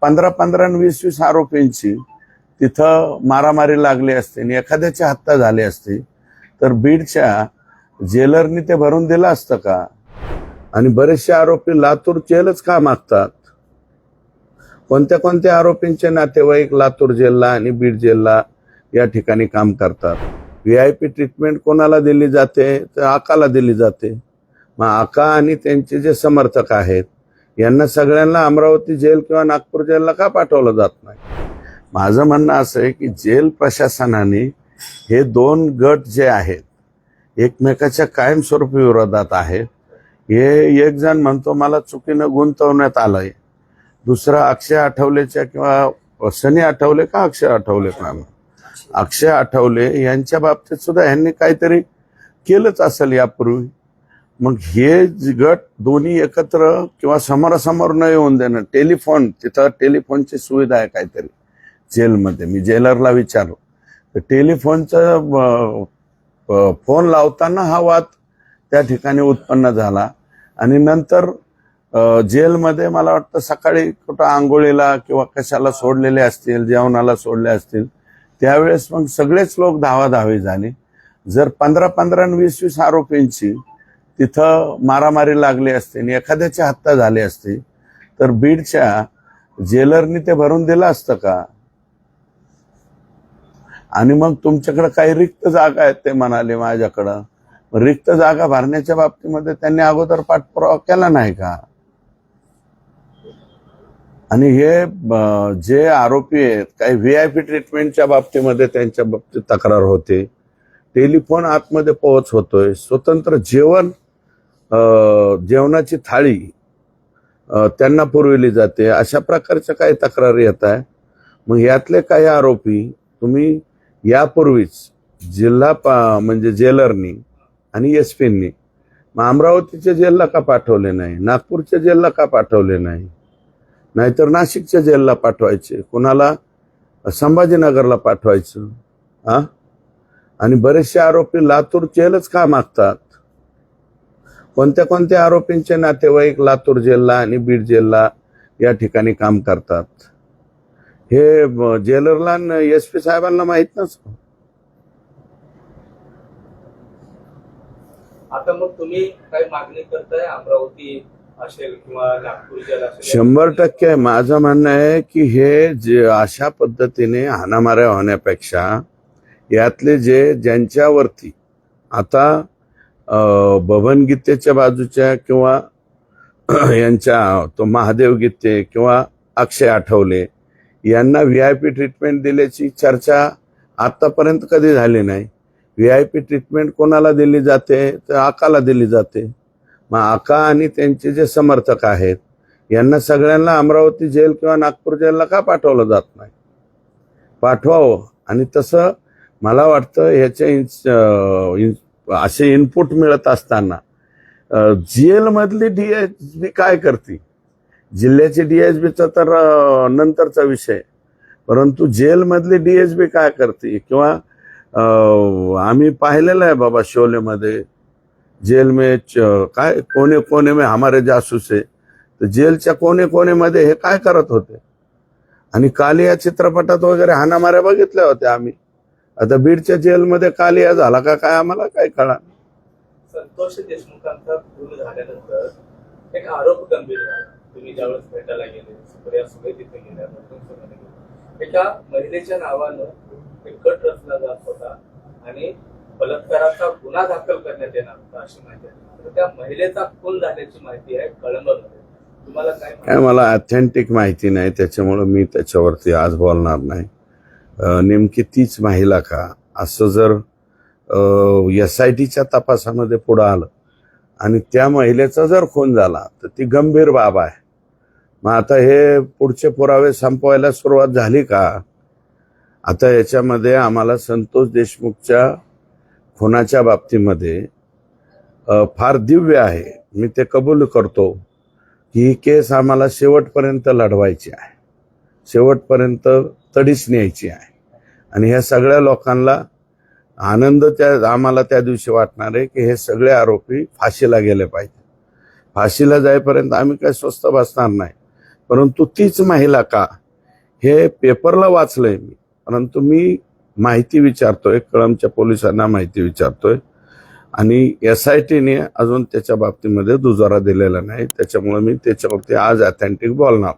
15-15 आणि 20-20 आरोपींची तिथं मारामारी लागली असते आणि एखाद्याची हत्या झाली असती तर बीडच्या जेलरनी ते भरून दिलं असतं का? आणि बरेचसे आरोपी लातूर जेलच का मागतात? कोणत्या कोणत्या आरोपींचे नातेवाईक लातूर जेलला आणि बीड जेलला या ठिकाणी काम करतात? VIP ट्रीटमेंट कोणाला दिली जाते? तर आकाला दिली जाते. मग आका आणि त्यांचे जे समर्थक आहेत यांना सगळ्यांना अमरावती जेल किंवा नागपूर जेलला का पाठवलं जात नाही? माझं म्हणणं असं आहे की जेल प्रशासनाने हे दोन गट जे आहेत एकमेकाच्या कायमस्वरूपी विरोधात आहेत. हे एक जण म्हणतो मला चुकीनं गुंतवण्यात आलंय, दुसरा अक्षय आठवलेच्या किंवा सनी आठवले का अक्षय आठवले का अक्षय आठवले यांच्या बाबतीत सुद्धा यांनी काहीतरी केलंच असेल यापूर्वी. मग हे गट दोन्ही एकत्र किंवा समोरासमोर न येऊन देणं, टेलिफोन तिथं टेलिफोनची सुविधा आहे काहीतरी जेलमध्ये. मी जेलरला विचारलो तर टेलिफोनचं फोन लावताना हा वाद त्या ठिकाणी उत्पन्न झाला. आणि नंतर जेलमध्ये मला वाटतं सकाळी कुठं आंघोळीला किंवा कशाला सोडलेले असतील, जेवणाला सोडले असतील, त्यावेळेस मग सगळेच लोक धावाधावी झाले. जर 15-15 आणि 20-20 आरोपींची तिथं मारामारी लागली असते आणि एखाद्याची हत्या झाली असती तर बीडच्या जेलरनी ते भरून दिलं असतं का? आणि मग तुमच्याकडे काही रिक्त जागा आहेत ते म्हणाले माझ्याकडं. रिक्त जागा भरण्याच्या बाबतीमध्ये त्यांनी अगोदर पाठपुरावा केला नाही का? आणि हे जे आरोपी आहेत काही VIP ट्रीटमेंटच्या बाबतीमध्ये त्यांच्या बाबतीत तक्रार होते, टेलिफोन आतमध्ये पोहोच होतोय, स्वतंत्र जेवणाची थाळी त्यांना पुरविली जाते, अशा प्रकारच्या काही तक्रारी येत आहे. मग यातले काही आरोपी तुम्ही यापूर्वीच म्हणजे जेलरनी आणि SP-नी मग अमरावतीच्या जेलला का पाठवले नाही, नागपूरच्या जेलला का पाठवले नाही, नाहीतर नाशिकच्या जेलला पाठवायचे, कुणाला संभाजीनगरला पाठवायचं? आणि बरेचसे आरोपी लातूर जेलच का मागतात? कोणत्या कोणत्या आरोपींचे नातेवाईक लातूर जेलला आणि बीड जेलला या ठिकाणी काम करतात? हे जेलरला आणि SP साहेबांना माहित नसतं. आता मग तुम्ही काय मागणी करताय? अमरावती असेल किंवा नागपूर जेल असेल? 100% माझं म्हणणं आहे की हे जे अशा पद्धतीने हाणामाऱ्या होण्यापेक्षा यातले ज्यांच्यावरती आता बबन गीतेच्या बाजूच्या किंवा यांच्या तो महादेव गीते किंवा अक्षय आठवले यांना VIP ट्रीटमेंट दिल्याची चर्चा आतापर्यंत कधी झाली नाही. VIP ट्रीटमेंट कोणाला दिली जाते? तर आकाला दिली जाते. मग आका आणि त्यांचे जे समर्थक आहेत यांना सगळ्यांना अमरावती जेल किंवा नागपूर जेलला का पाठवलं जात नाही? पाठवावं. आणि तसं मला वाटतं ह्याचे असे इनपुट मिळत असताना जेलमधली DSB काय करते? जिल्ह्याची DSBचा तर नंतरचा विषय, परंतु जेलमधली DSB काय करते? किंवा आम्ही पाहिलेलं आहे बाबा शोलेमध्ये, जेल में काय कोने कोने में हमारे जासूस है, तर जेलच्या कोने कोनेमध्ये हे काय करत होते? आणि काल या चित्रपटात वगैरे हाणामाऱ्या बघितल्या होत्या आम्ही. आता बीडच्या जेलमध्ये कालिया झाला का काय आम्हाला काय कळणार. संतोष देशमुखांचा खून झाल्यानंतर एक आरोप गंभीर झाला. तुम्ही ज्यावेळेस भेटायला गेले, सुप्रिया सुळे तिथे गेल्या, एका महिलेच्या नावानं एक कट रचला जात होता आणि बलात्काराचा गुन्हा दाखल करण्यात येणार होता अशी माहिती आहे. तर त्या महिलेचा खून झाल्याची माहिती आहे कळंबमध्ये. तुम्हाला काय? मला ऑथेंटिक माहिती नाही, त्याच्यामुळे मी त्याच्यावरती आज बोलणार नाही. नेमकी तीच महिला का असं जर SITच्या तपासामध्ये पुढं आलं आणि त्या महिलेचा जर खून झाला तर ती गंभीर बाब आहे. मग आता हे पुढचे पुरावे संपवायला सुरुवात झाली का? आता याच्यामध्ये आम्हाला संतोष देशमुखच्या खुनाच्या बाबतीमध्ये फार दिव्य आहे, मी ते कबूल करतो की ही केस आम्हाला शेवटपर्यंत लढवायची आहे, शेवटपर्यंत तडीच न्यायची आहे. आणि ह्या सगळ्या लोकांना आनंद आम्हाला त्या दिवशी वाटणार आहे की हे सगळे आरोपी फाशीला गेले पाहिजे. फाशीला जाईपर्यंत आम्ही काही स्वस्थ बसणार नाही. परंतु तीच महिला का, हे पेपरला वाचलंय मी, परंतु मी माहिती विचारतोय, कळंबच्या पोलिसांना माहिती विचारतोय आणि SITने अजून त्याच्या बाबतीमध्ये दुजोरा दिलेला नाही. त्याच्यामुळे मी त्याच्यावरती आज ऑथेंटिक बोलणार.